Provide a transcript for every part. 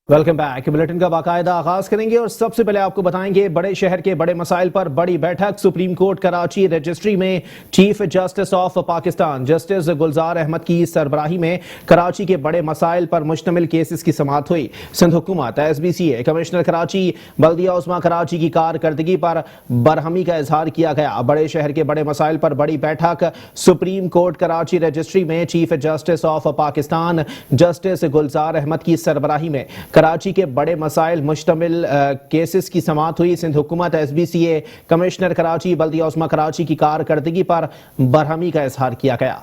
Welcome back. Bulletin का बाकायदा आगाज करेंगे और सबसे पहले आपको बताएंगे बड़े शहर के बड़े मसाइल पर बड़ी बैठक। सुप्रीम कोर्ट कराची रजिस्ट्री में chief justice of Pakistan justice Gulzar Ahmed की सरबराही में कराची के बड़े मसाइल पर मुश्तमिल केसेस की समाअत हुई। सिंध हुकूमत, SBCA, कमिश्नर कराची, बल्दिया उस्मा कराची की कारकर्दगी पर बरहमी का इजहार किया गया। बड़े शहर के बड़े मसाइल पर बड़ी बैठक। सुप्रीम कोर्ट कराची रजिस्ट्री में chief justice of Pakistan justice Gulzar Ahmed की सरबराही में कराची के बड़े मसाइल मुश्तमिल केसेस की समाअत हुई। सिंध हुकूमत, SBCA, कमिश्नर कराची, बल्दिया उस्मा कराची की कारकर्दगी पर बरहमी का इजहार किया गया।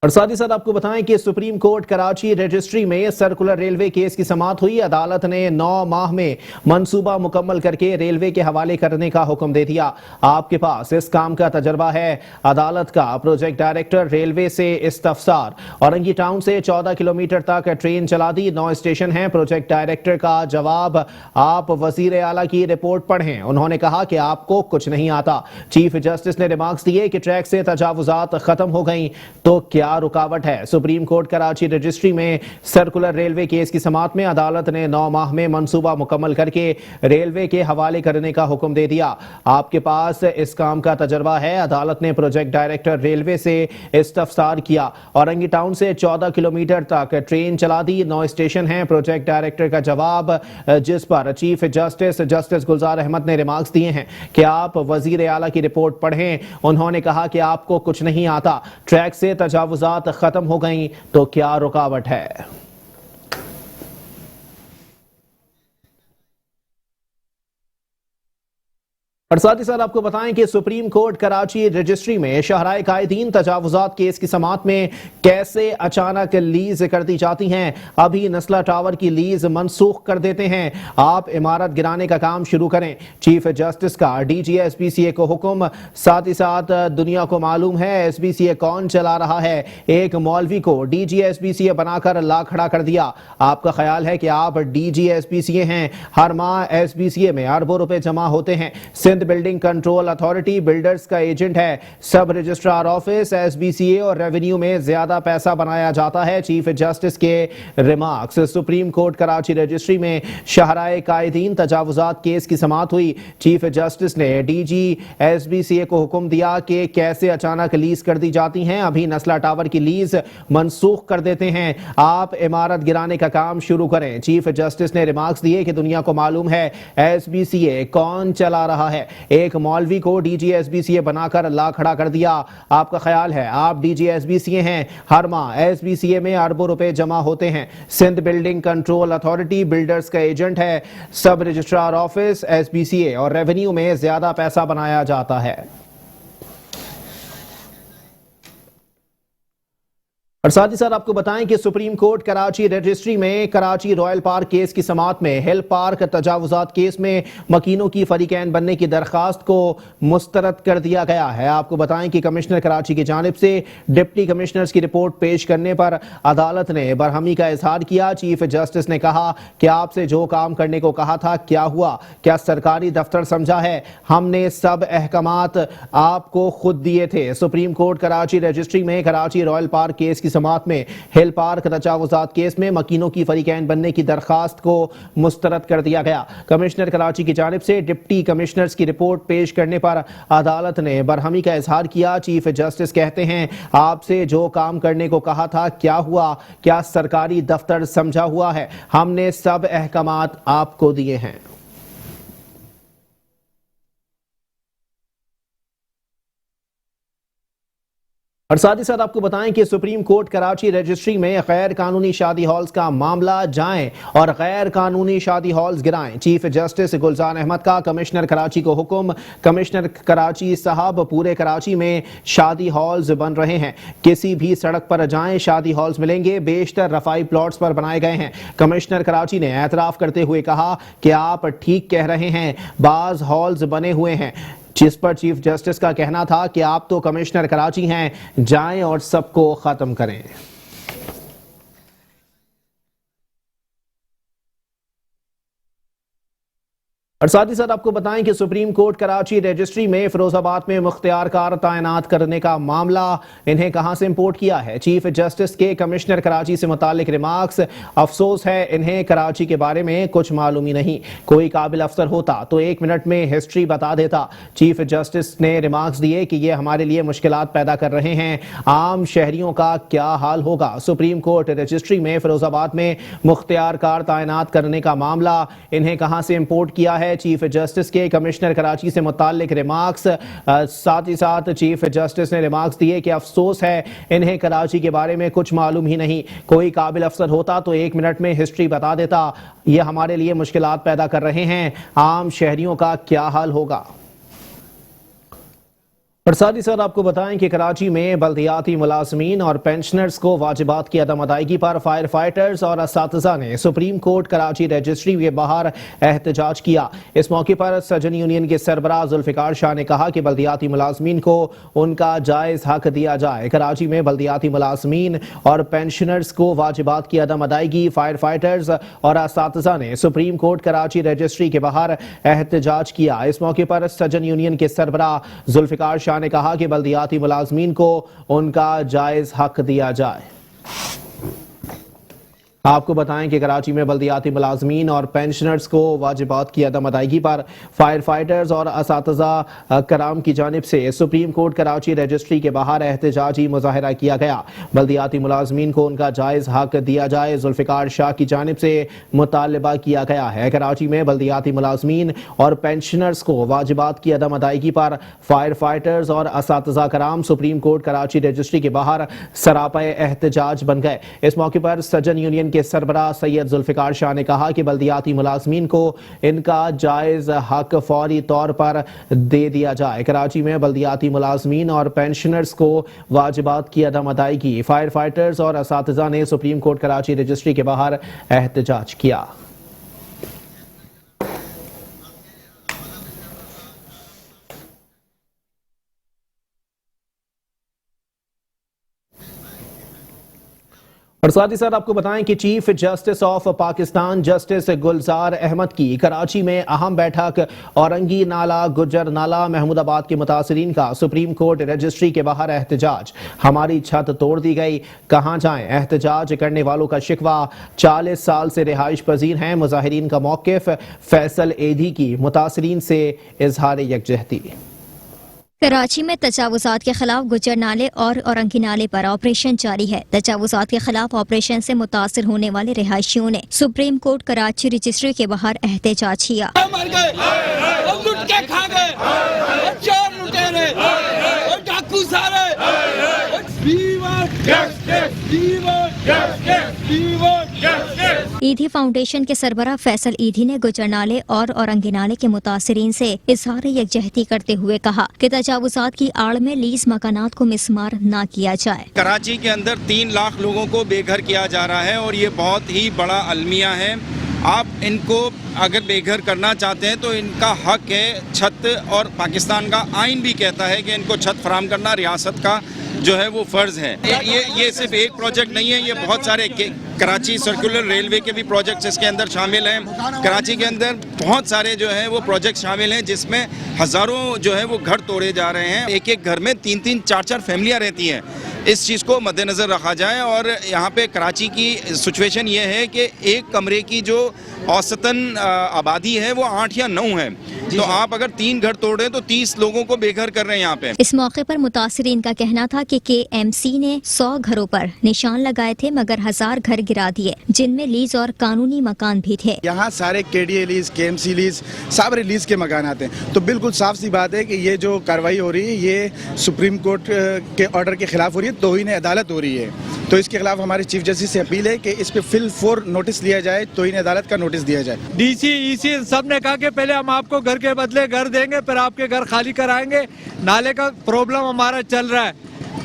और साथ ही साथ आपको बताएं कि सुप्रीम कोर्ट कराची रजिस्ट्री में सर्कुलर रेलवे केस की समाअत हुई। अदालत ने 9 माह में मंसूबा मुकम्मल करके रेलवे के हवाले करने का हुक्म दे दिया। आपके पास इस काम का तजर्बा है। अदालत का प्रोजेक्ट डायरेक्टर रेलवे से इस्तफसार। औरंगी टाउन से 14 किलोमीटर तक ट्रेन चला दी, 9 स्टेशन हैं। प्रोजेक्ट डायरेक्टर का जवाब, आप वजीर आला की रिपोर्ट पढ़ें, उन्होंने कहा कि आपको कुछ नहीं आता। चीफ जस्टिस ने रिमार्क्स दिए कि ट्रैक से तजावुजात खत्म हो गई तो क्या रुकावट है। सुप्रीम कोर्ट कराची रजिस्ट्री में सर्कुलर रेलवे केस की समाअत में अदालत ने 9 माह में मंसूबा मुकम्मल करके रेलवे के हवाले करने का हुक्म दे दिया। आपके पास इस काम का तजर्बा है। अदालत ने प्रोजेक्ट डायरेक्टर रेलवे से इस्तफसार किया। औरंगी टाउन से 14 किलोमीटर तक ट्रेन चला दी, 9 स्टेशन हैं। प्रोजेक्ट डायरेक्टर का जवाब, जिस पर chief justice justice Gulzar Ahmad ने रिमार्क्स दिए हैं कि आप वजीर आला की रिपोर्ट पढ़ें, उन्होंने कहा कि आपको कुछ नहीं आता। ट्रैक से तजावुज खत्म हो गई तो क्या रुकावट है। और साथ ही साथ आपको बताएं कि सुप्रीम कोर्ट कराची रजिस्ट्री में शहराए कायदीन तजावुजात केस की समाअत में कैसे अचानक लीज कर दी जाती हैं। अभी नस्ला टावर की लीज मनसूख कर देते हैं, आप इमारत गिराने का काम शुरू करें। चीफ जस्टिस का DG SBCA को हुक्म। साथ ही साथ दुनिया को मालूम है SBCA कौन चला रहा है। एक मौलवी को DG SBCA बनाकर ला खड़ा कर दिया। आपका ख्याल है कि आप DG SBCA हैं। हर माह SBCA में अरबों रुपए जमा होते हैं। Sindh building control authority builders का एजेंट है। सब रजिस्ट्रार ऑफिस, SBCA और रेवेन्यू में ज्यादा पैसा बनाया जाता है। चीफ जस्टिस के remarks. Supreme court Karachi registry में शहराए कायदीन तजावुजात केस की समाअत हुई। चीफ जस्टिस ने DG SBCA को हुक्म दिया कि कैसे अचानक लीज कर दी जाती हैं। अभी नस्ला टावर की लीज मनसूख कर देते हैं, आप इमारत गिराने का काम शुरू करें। चीफ जस्टिस ने रिमार्क्स दिए कि दुनिया को मालूम है SBCA कौन चला रहा है। एक मौलवी को DG SBCA बनाकर ला खड़ा कर दिया। आपका ख्याल है आप DG SBCA हैं। हर माह SBCA में अरबों रुपए जमा होते हैं। Sindh building control authority builders का एजेंट है। सब रजिस्ट्रार ऑफिस, SBCA और रेवेन्यू में ज्यादा पैसा बनाया जाता है। और साथ ही साथ आपको बताएं कि सुप्रीम कोर्ट कराची रजिस्ट्री में कराची रॉयल पार्क केस की समाअत में हिल पार्क तजावुजात केस में मकीनों की फरीकैन बनने की दरखास्त को मुस्तरद कर दिया गया है। आपको बताएं कि कमिश्नर कराची की जानिब से डिप्टी कमिश्नर्स की रिपोर्ट पेश करने पर अदालत ने बरहमी का इजहार किया। चीफ जस्टिस ने कहा कि आपसे जो काम करने को कहा था क्या हुआ, क्या सरकारी दफ्तर समझा है, हमने सब अहकामात आपको खुद दिए थे। सुप्रीम कोर्ट कराची रजिस्ट्री में कराची रॉयल पार्क केस की समाअत में हिल पार्क तजावुजात केस में मकीनों की फरीकैन बनने की दरखास्त को मुस्तरद कर दिया गया। कमिश्नर कराची की जानिब से डिप्टी कमिश्नर्स की रिपोर्ट पेश करने पर अदालत ने बरहमी का इजहार किया। चीफ जस्टिस कहते हैं आपसे जो काम करने को कहा था क्या हुआ, क्या सरकारी दफ्तर समझा हुआ है, हमने सब अहकामात आपको दिए हैं। और साथ ही साथ आपको बताएं कि सुप्रीम कोर्ट कराची रजिस्ट्री में गैर कानूनी शादी हॉल्स का मामला जाएं और गैर कानूनी शादी halls गिराएं। Chief justice Gulzar Ahmad का कमिश्नर कराची को हुक्म। कमिश्नर कराची साहब, पूरे कराची में शादी हॉल्स बन रहे हैं, किसी भी सड़क पर जाएं शादी हॉल्स मिलेंगे, बेशतर रफाई प्लॉट्स पर बनाए गए हैं। कमिश्नर कराची ने एतराफ करते हुए कहा कि आप ठीक कह रहे हैं, बाज हॉल्स बने हुए हैं, जिस पर चीफ जस्टिस का कहना था कि आप तो कमिश्नर कराची हैं, जाएं और सबको खत्म करें। اور ساتھ ہی ساتھ آپ کو بتائیں کہ سپریم کورٹ کراچی رجسٹری میں فیروز آباد میں مختار کار تعینات کرنے کا معاملہ انہیں کہاں سے امپورٹ کیا ہے؟ چیف جسٹس کے کمشنر کراچی سے متعلق ریمارکس، افسوس ہے انہیں کراچی کے بارے میں کچھ معلوم ہی نہیں، کوئی قابل افسر ہوتا تو 1 منٹ میں ہسٹری بتا دیتا۔ چیف جسٹس نے ریمارکس دیے کہ یہ ہمارے لیے مشکلات پیدا کر رہے ہیں، عام شہریوں کا کیا حال ہوگا؟ سپریم کورٹ رجسٹری میں فیروز آباد میں مختار کار تعینات کرنے کا معاملہ انہیں کہاں سے امپورٹ کیا ہے؟ چیف جسٹس کے کمشنر کراچی سے متعلق ریمارکس، ساتھ ہی ساتھ چیف جسٹس نے ریمارکس دیے کہ افسوس ہے انہیں کراچی کے بارے میں کچھ معلوم ہی نہیں، کوئی قابل افسر ہوتا تو 1 منٹ میں ہسٹری بتا دیتا، یہ ہمارے لیے مشکلات پیدا کر رہے ہیں، عام شہریوں کا کیا حال ہوگا؟ اور ساتھ ہی ساتھ آپ کو بتائیں کہ کراچی میں بلدیاتی ملازمین اور پینشنرز کو واجبات کی عدم ادائیگی پر فائر فائٹرز اور اساتذہ نے سپریم کورٹ کراچی رجسٹری کے باہر احتجاج کیا۔ اس موقع پر سجن یونین کے سربراہ ذوالفقار شاہ نے کہا کہ بلدیاتی ملازمین کو ان کا جائز حق دیا جائے۔ کراچی میں بلدیاتی ملازمین اور پینشنرز کو واجبات کی عدم ادائیگی، فائر فائٹرز اور اساتذہ نے سپریم کورٹ کراچی رجسٹری کے باہر احتجاج کیا۔ اس موقع پر سجن یونین کے سربراہ ذوالفقار شاہ نے کہا کہ بلدیاتی ملازمین کو ان کا جائز حق دیا جائے۔ آپ کو بتائیں کہ کراچی میں بلدیاتی ملازمین اور پینشنرز کو واجبات کی عدم ادائیگی پر فائر فائٹرز اور اساتذہ کرام کی جانب سے سپریم کورٹ کراچی رجسٹری کے باہر احتجاجی مظاہرہ کیا گیا۔ بلدیاتی ملازمین کو ان کا جائز حق دیا جائے، ذوالفقار شاہ کی جانب سے مطالبہ کیا گیا ہے۔ کراچی میں بلدیاتی ملازمین اور پینشنرز کو واجبات کی عدم ادائیگی پر فائر فائٹرز اور اساتذہ کرام سپریم کورٹ کراچی رجسٹری کے باہر سراپے احتجاج بن گئے۔ اس موقع پر سجن یونین کے سربراہ سید ذوالفقار شاہ نے کہا کہ بلدیاتی ملازمین کو ان کا جائز حق فوری طور پر دے دیا جائے۔ کراچی میں بلدیاتی ملازمین اور پینشنرز کو واجبات کی عدم ادائیگی، فائر فائٹرز اور اساتذہ نے سپریم کورٹ کراچی رجسٹری کے باہر احتجاج کیا۔ اور ساتھ ہی ساتھ آپ کو بتائیں کہ chief justice of Pakistan justice Gulzar Ahmed کی کراچی میں اہم بیٹھک، اورنگی نالہ، گجر نالہ، محمود آباد کے متاثرین کا سپریم کورٹ رجسٹری کے باہر احتجاج۔ ہماری چھت توڑ دی گئی، کہاں جائیں؟ احتجاج کرنے والوں کا شکوہ 40 سال سے رہائش پذیر ہیں۔ مظاہرین کا موقف، فیصل ایدھی کی متاثرین سے اظہار یکجہتی۔ کراچی میں تجاوزات کے خلاف گجر نالے اور اورنگی نالے پر آپریشن جاری ہے۔ تجاوزات کے خلاف آپریشن سے متاثر ہونے والے رہائشیوں نے سپریم کورٹ کراچی رجسٹری کے باہر احتجاج کیا۔ ایدھی فاؤنڈیشن کے سربراہ فیصل ایدھی نے گجر نالے اور اورنگی نالے کے متاثرین سے اظہار یکجہتی کرتے ہوئے کہا کہ تجاوزات کی آڑ میں لیز مکانات کو مسمار نہ کیا جائے۔ کراچی کے اندر 3 لاکھ لوگوں کو بے گھر کیا جا رہا ہے اور یہ بہت ہی بڑا المیہ ہے۔ آپ ان کو اگر بے گھر کرنا چاہتے ہیں تو ان کا حق ہے چھت، اور پاکستان کا آئین بھی کہتا ہے کہ ان کو چھت فراہم کرنا ریاست کا جو ہے وہ فرض ہے۔ یہ صرف ایک پروجیکٹ نہیں ہے، یہ بہت سارے کراچی سرکولر ریلوے کے بھی پروجیکٹس اس کے اندر شامل ہیں۔ کراچی کے اندر بہت سارے جو ہیں وہ پروجیکٹ شامل ہیں جس میں ہزاروں جو ہے وہ گھر توڑے جا رہے ہیں۔ ایک گھر میں 3-3 4-4 فیملیاں رہتی ہیں۔ اس چیز کو مد نظر رکھا جائے، اور یہاں پہ کراچی کی سچویشن یہ ہے کہ ایک کمرے کی جو اوسطاً آبادی ہے وہ 8 یا 9 ہے، تو آپ اگر 3 گھر توڑ رہے ہیں تو 30 لوگوں کو بے گھر کر رہے ہیں یہاں پہ۔ اس موقع پر متاثرین کا کہنا تھا کہ KMC نے 100 گھروں پر نشان لگائے تھے مگر 1000 گھر گرا دیے جن میں لیز اور قانونی مکان بھی تھے۔ یہاں سارے KDA لیز، KMC لیز، سارے لیز کے مکانات ہیں، تو بالکل صاف سی بات ہے کہ یہ جو کارروائی ہو رہی ہے یہ سپریم کورٹ کے آرڈر کے خلاف ہو رہی ہے، توہین عدالت ہو رہی ہے۔ تو اس کے خلاف ہمارے چیف جسٹس سے اپیل ہے کہ اس پہ فل فور نوٹس لیا جائے، توہین عدالت کا نوٹس دیا جائے۔ DC EC سب نے کہا کہ پہلے ہم آپ کو گھر کے بدلے گھر دیں گے، پھر آپ کے گھر خالی کرائیں گے۔ نالے کا پرابلم ہمارا چل رہا ہے،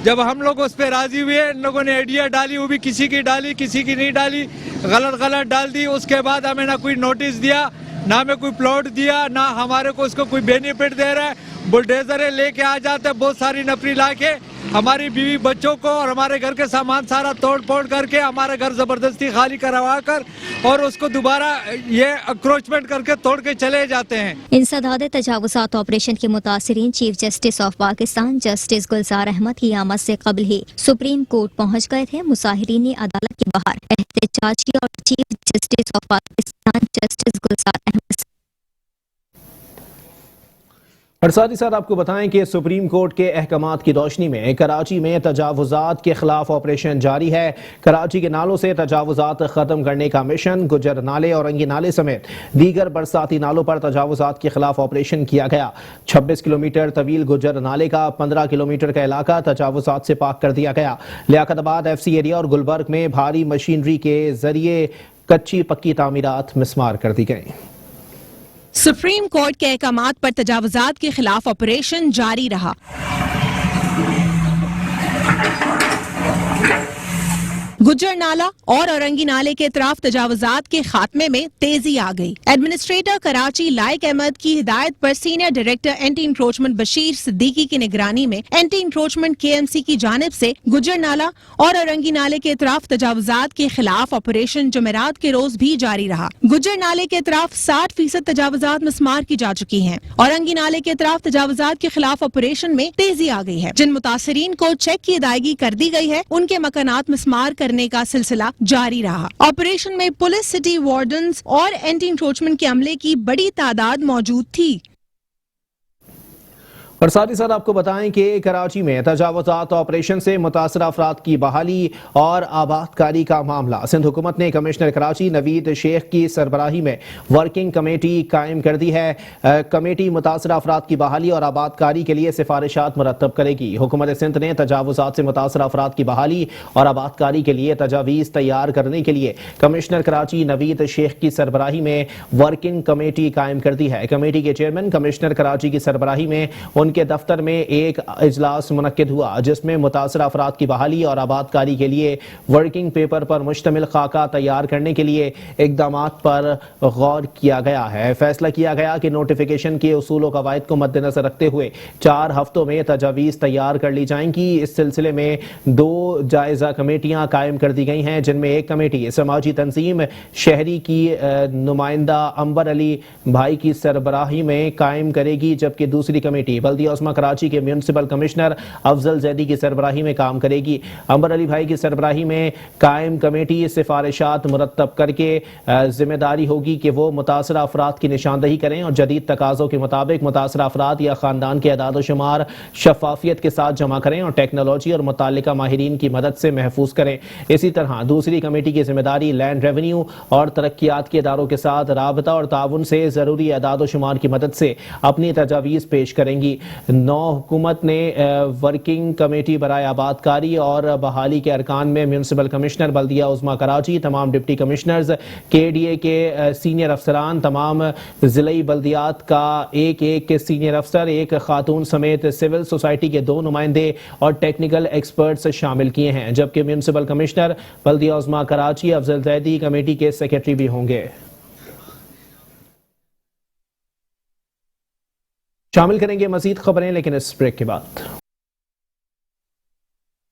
جب ہم لوگ اس پہ راضی ہوئے، ان لوگوں نے ایڈیا ڈالی، وہ بھی کسی کی ڈالی کسی کی نہیں ڈالی، غلط ڈال دی۔ اس کے بعد ہمیں نہ کوئی نوٹس دیا، نہ ہمیں کوئی پلاٹ دیا، نہ ہمارے کو اس کو کوئی بینیفٹ دے رہا ہے۔ بلڈیزر لے کے آ جاتے ہیں بہت ساری نفری لا کے، हमारी बीवी बच्चों को और हमारे घर के सामान सारा तोड़ फोड़ करके हमारे घर जबरदस्ती खाली करवा कर और उसको दोबारा ये अक्रोचमेंट करके तोड़ के चले जाते हैं। इंसदाद तजावुज़ात ऑपरेशन के मुतासिरीन chief justice of Pakistan justice Gulzar Ahmed की आमद से कबल ही सुप्रीम कोर्ट पहुंच गए थे। मुसाहिरीन ने अदालत के बाहर एहतजाज किया और chief justice of Pakistan justice Gulzar Ahmed और साथ ही साथ आपको बताएं कि सुप्रीम कोर्ट के अहकामात की रोशनी में कराची में तजावुज़ात के खिलाफ ऑपरेशन जारी है। कराची के नालों से तजावुज़ात ख़त्म करने का मिशन गुजर नाले और औरंगी नाले समेत दीगर बरसाती नालों पर तजावुज़ात के खिलाफ ऑपरेशन किया गया। 26 किलोमीटर तवील गुजर नाले का 15 किलोमीटर का इलाका तजावुज़ात से पाक कर दिया गया। लियाकताबाद FC एरिया और गुलबर्ग में भारी मशीनरी के जरिए कच्ची पक्की तामीरात मिस्मार कर दी गई। सुप्रीम कोर्ट के अहकामात पर तजावुज़ात के खिलाफ ऑपरेशन जारी रहा। गुज्जर नाला और औरंगी नाले के तरफ तजावुज़ात के खात्मे में तेजी आ गई। एडमिनिस्ट्रेटर कराची लाइक अहमद की हिदायत पर senior director anti encroachment Bashir Siddiqui की निगरानी में एंटी इंक्रोचमेंट KMC की जानिब से गुज्जर नाला और औरंगी नाले के तरफ तजावुज़ात के खिलाफ ऑपरेशन जुमेरात के रोज भी जारी रहा। गुज्जर नाले के तरफ 60% तजावुज़ात मिस्मार की जा चुकी हैं। औरंगी नाले के तरफ तजावुज़ात के खिलाफ ऑपरेशन में तेजी आ गई है। जिन मुतासिरीन को चेक की अदायगी कर दी गई है उनके मकानात मिस्मार करने का सिलसिला जारी रहा। ऑपरेशन में पुलिस, सिटी वार्डन्स और एंटी इंक्रोचमेंट के अमले की बड़ी तादाद मौजूद थी। और साथ ही साथ आपको बताएं कि कराची में तजावुज़ात ऑपरेशन से मुतासर अफराद की बहाली और आबादकारी का मामला। सिंध हुकूमत ने कमिश्नर कराची नवीद शेख की सरबराही में वर्किंग कमेटी कायम कर दी है। कमेटी मुतासर अफराद की बहाली और आबादकारी के लिए सिफारिशात मुरतब करेगी। हुकूमत सिंध ने तजावुज़ात से मुतासर अफराद की बहाली और आबादकारी के लिए तजावीज़ तैयार करने के लिए कमिश्नर कराची नवीद शेख की सरबराही में वर्किंग कमेटी कायम कर दी है। कमेटी के चेयरमैन कमिश्नर कराची की सरबराही में उनके दफ्तर में एक इजलास मुनक्किद हुआ जिसमें मुतासर अफराद की बहाली और आबादकारी के लिए वर्किंग पेपर पर मुश्तमिल खाका तैयार करने के लिए इक़दामात पर गौर किया गया है। फैसला किया गया कि नोटिफिकेशन के उसूल व कवायद को मद्देनजर रखते हुए 4 हफ्तों में तजावीज़ तैयार कर ली जाएंगी। इस सिलसिले में 2 जायजा कमेटियां कायम कर दी गई हैं जिनमें एक कमेटी समाजी तंजीम शहरी की नुमाइंदा अंबर अली भाई की सरबराही में कायम करेगी, जबकि दूसरी कमेटी बल्दिया उस्मा कराची के म्यूनसिपल कमिश्नर अफजल जैदी की सरबराही में काम करेगी। अंबर अली भाई की सरबराही में कायम कमेटी सिफारिशात मुरतब करके जिम्मेदारी होगी कि वो मुतासरा अफराद की निशानदही करें और जदीद तकाज़ों के मुताबिक मुतासरा अफराद या ख़ानदान के अदाद शुमार शफाफियत के साथ जमा करें और टेक्नोलॉजी और मुताल्लिका माहिरीन की मदद से महफूज करें। इसी तरह दूसरी कमेटी की जिम्मेदारी लैंड रेवेन्यू और तरक्यात के इदारों के साथ राबता और ताउन से ज़रूरी अदाद शुमार की मदद से अपनी तजावीज़ पेश करेंगी। 9 हुकूमत ने वर्किंग कमेटी बराए आबादकारी और बहाली के अरकान में म्यूनसिपल कमिश्नर बल्दिया उज़्मा कराची, तमाम डिप्टी कमिश्नर्स, KDA के सीनियर अफसरान, तमाम ज़िलाई बल्दियात का एक सीनियर अफसर, एक खातून समेत सिविल सोसाइटी के 2 नुमाइंदे और टेक्निकल एक्सपर्ट्स शामिल किए हैं, जबकि म्यूनसिपल कमिश्नर बल्दिया उज़्मा कराची अफजल जैदी कमेटी के सेक्रेटरी भी होंगे। शामिल करेंगे मजीद खबरें लेकिन इस ब्रेक के बाद।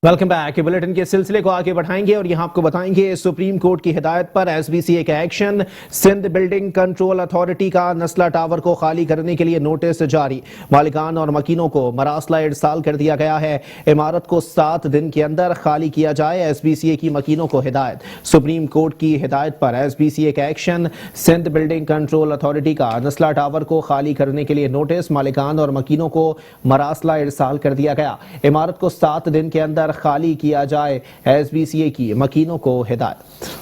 Welcome back. बुलेटिन के सिलसिले को आगे बढ़ाएंगे और यहां आपको बताएंगे सुप्रीम कोर्ट की हिदायत पर SBCA का action. Sindh building control authority का नस्ला टावर को खाली करने के लिए नोटिस जारी। मालिकान और मकीनों को मरासला इरसाल कर दिया गया है। इमारत को 7 दिन के अंदर खाली किया जाए, SBCA की मकीनों को हिदायत। सुप्रीम कोर्ट की हिदायत पर SBCA का action. Sindh building control authority का नस्ला टावर को खाली करने के लिए नोटिस। मालिकान और मकीनों को मरासला इरसाल कर दिया गया। इमारत को 7 दिन के अंदर खाली किया जाए, SBCA की मकीनों को हिदायत।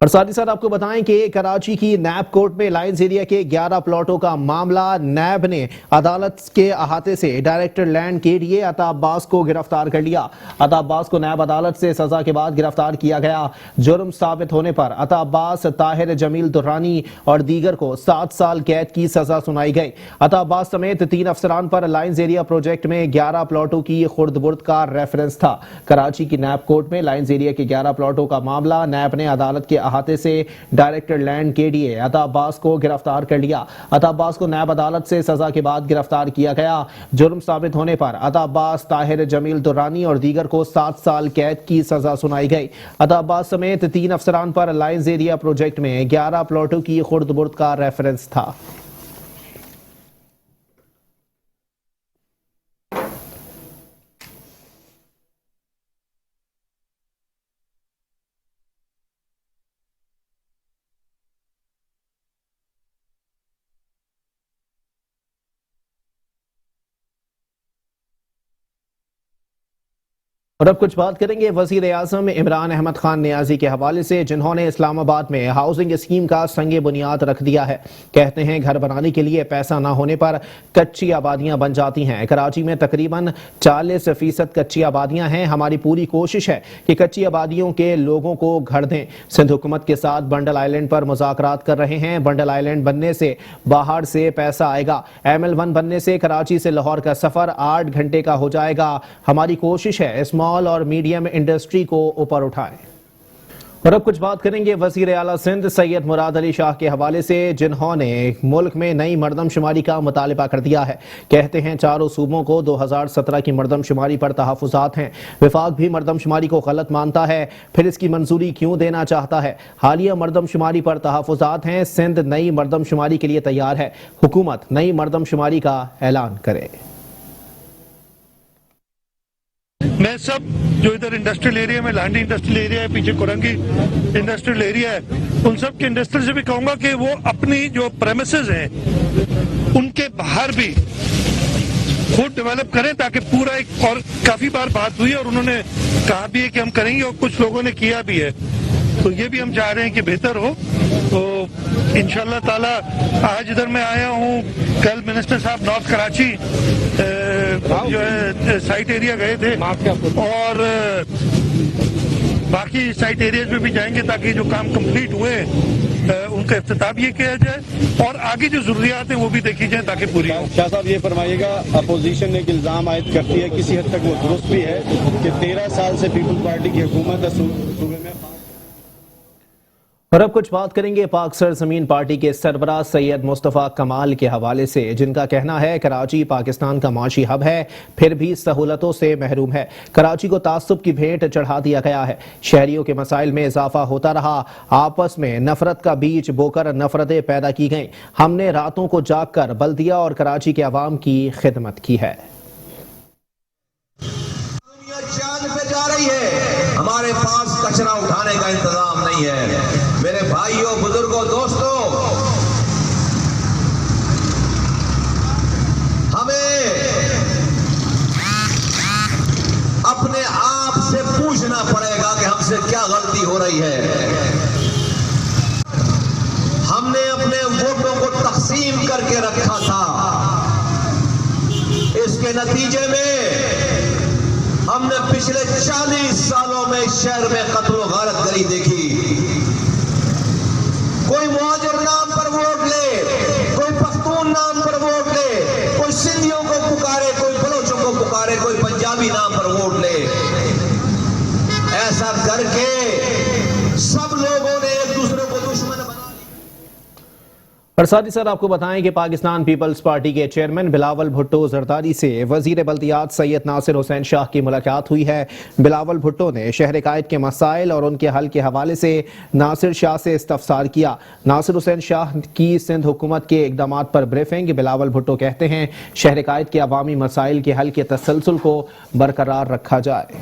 और साथ ही साथ आपको बताएं कि कराची की नैब कोर्ट में लाइंस एरिया के 11 प्लॉटों का मामला। नैब ने अदालत के अहाते से डायरेक्टर लैंड KDA अता अब्बास को गिरफ्तार कर लिया। अता अब्बास को नैब अदालत से सजा के बाद गिरफ्तार किया गया। जुर्म साबित होने पर अता अब्बास, ताहिर जमील दुर्रानी और दीगर को 7 साल कैद की सजा सुनाई गई। अता अब्बास समेत 3 अफसरान पर लाइंस एरिया प्रोजेक्ट में 11 प्लॉटों की खुर्द बुर्द का रेफरेंस था। कराची की नैब कोर्ट में लाइंस एरिया के 11 प्लॉटों का मामला। नैब ने अदालत के احاطے سے ڈائریکٹر لینڈ KDA عطا عباس کو گرفتار کر لیا۔ عطا عباس کو نیب عدالت سے سزا کے بعد گرفتار کیا گیا۔ جرم ثابت ہونے پر عطا عباس، طاہر جمیل درانی اور دیگر کو 7 سال قید کی سزا سنائی گئی۔ عطا عباس سمیت 3 افسران پر لائنز ایریا پروجیکٹ میں 11 پلاٹوں کی خرد برد کا ریفرنس تھا۔ اور اب کچھ بات کریں گے وزیر اعظم عمران احمد خان نیازی کے حوالے سے، جنہوں نے اسلام آباد میں ہاؤسنگ اسکیم کا سنگ بنیاد رکھ دیا ہے۔ کہتے ہیں گھر بنانے کے لیے پیسہ نہ ہونے پر کچی آبادیاں بن جاتی ہیں۔ کراچی میں تقریباً 40% کچی آبادیاں ہیں۔ ہماری پوری کوشش ہے کہ کچی آبادیوں کے لوگوں کو گھر دیں۔ سندھ حکومت کے ساتھ بنڈل آئیلینڈ پر مذاکرات کر رہے ہیں۔ بنڈل آئیلینڈ بننے سے باہر سے پیسہ آئے گا۔ ML1 بننے سے کراچی سے لاہور کا سفر 8 گھنٹے کا ہو جائے گا۔ ہماری کوشش ہے اسمال اور میڈیم انڈسٹری کو اوپر اٹھائیں۔ اور اب کچھ بات کریں گے وزیر اعلیٰ سندھ سید مراد علی شاہ کے حوالے سے، جنہوں نے ملک میں نئی مردم شماری کا مطالبہ کر دیا ہے۔ کہتے ہیں چاروں صوبوں کو 2017 کی مردم شماری پر تحفظات ہیں۔ وفاق بھی مردم شماری کو غلط مانتا ہے، پھر اس کی منظوری کیوں دینا چاہتا ہے؟ حالیہ مردم شماری پر تحفظات ہیں۔ سندھ نئی مردم شماری کے لیے تیار ہے۔ حکومت نئی مردم شماری کا اعلان کرے۔ میں سب جو ادھر انڈسٹریل ایریا میں لانڈی انڈسٹریل ایریا ہے، پیچھے کورنگی انڈسٹریل ایریا ہے، ان سب کے انڈسٹریل سے بھی کہوں گا کہ وہ اپنی جو پریمیسز ہیں ان کے باہر بھی خود ڈیولپ کریں، تاکہ پورا ایک، اور کافی بار بات ہوئی اور انہوں نے کہا بھی ہے کہ ہم کریں گے اور کچھ لوگوں نے کیا بھی ہے، تو یہ بھی ہم چاہ رہے ہیں کہ بہتر ہو۔ تو انشاءاللہ تعالی آج ادھر میں آیا ہوں، کل منسٹر صاحب نارتھ کراچی جو ہے سائٹ ایریا گئے تھے، اور باقی سائٹ ایریاز میں بھی جائیں گے تاکہ جو کام کمپلیٹ ہوئے ان کا افتتاح بھی کیا جائے اور آگے جو ضروریات ہیں وہ بھی دیکھی جائیں تاکہ پوری ہوں۔ شاہ صاحب یہ فرمائیے گا، اپوزیشن ایک الزام عائد کرتی ہے، کسی حد تک وہ درست بھی ہے، کہ 13 سال سے پیپلز پارٹی کی حکومت ہے صوبے میں۔ اور اب کچھ بات کریں گے پاک سرزمین پارٹی کے سربراہ سید مصطفیٰ کمال کے حوالے سے، جن کا کہنا ہے کراچی پاکستان کا معاشی ہب ہے، پھر بھی سہولتوں سے محروم ہے۔ کراچی کو تعصب کی بھیٹ چڑھا دیا گیا ہے۔ شہریوں کے مسائل میں اضافہ ہوتا رہا، آپس میں نفرت کا بیج بو کر نفرتیں پیدا کی گئیں۔ ہم نے راتوں کو جاگ کر بلدیہ اور کراچی کے عوام کی خدمت کی ہے۔ چاند پہ جا رہی ہے، ہمارے پاس کچرا اٹھانے کا انتظام نہیں ہے۔ میرے بھائیوں، بزرگوں، دوستوں، ہمیں اپنے آپ سے پوچھنا پڑے گا کہ ہم سے کیا غلطی ہو رہی ہے۔ ہم نے اپنے ووٹوں کو تقسیم کر کے رکھا تھا، اس کے نتیجے میں ہم نے پچھلے 40 سالوں میں اس شہر میں قتل و غارت گری دیکھی۔ کوئی مہاجر نام پر ووٹ لے، کوئی پختون نام پر ووٹ لے، کوئی سندھیوں کو پکارے، کوئی بلوچوں کو پکارے، کوئی پنجابی نام پر ووٹ لے۔ ایسا کر کے سب لوگوں نے ایک دوسرے کو دشمن بنا۔ اور ساتھ ہی ساتھ آپ کو بتائیں کہ پاکستان پیپلز پارٹی کے چیئرمین بلاول بھٹو زرداری سے وزیر بلدیات سید ناصر حسین شاہ کی ملاقات ہوئی ہے۔ بلاول بھٹو نے شہر قائد کے مسائل اور ان کے حل کے حوالے سے ناصر شاہ سے استفسار کیا۔ ناصر حسین شاہ کی سندھ حکومت کے اقدامات پر بریفنگ۔ بلاول بھٹو کہتے ہیں شہر قائد کے عوامی مسائل کے حل کے تسلسل کو برقرار رکھا جائے۔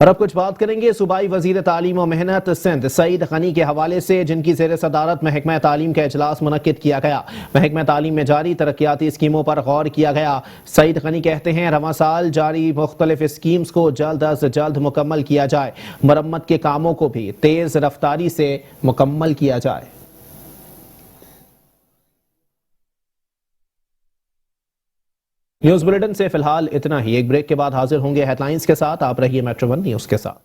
اور اب کچھ بات کریں گے صوبائی وزیر تعلیم و محنت سندھ سعید غنی کے حوالے سے، جن کی زیر صدارت محکمہ تعلیم کا اجلاس منعقد کیا گیا۔ محکمہ تعلیم میں جاری ترقیاتی اسکیموں پر غور کیا گیا۔ سعید غنی کہتے ہیں رواں سال جاری مختلف اسکیمز کو جلد از جلد مکمل کیا جائے، مرمت کے کاموں کو بھی تیز رفتاری سے مکمل کیا جائے۔ نیوز بلیٹن سے فی الحال اتنا ہی، ایک بریک کے بعد حاضر ہوں گے ہیڈ لائنز کے ساتھ۔ آپ رہیے میٹرو ون نیوز کے ساتھ۔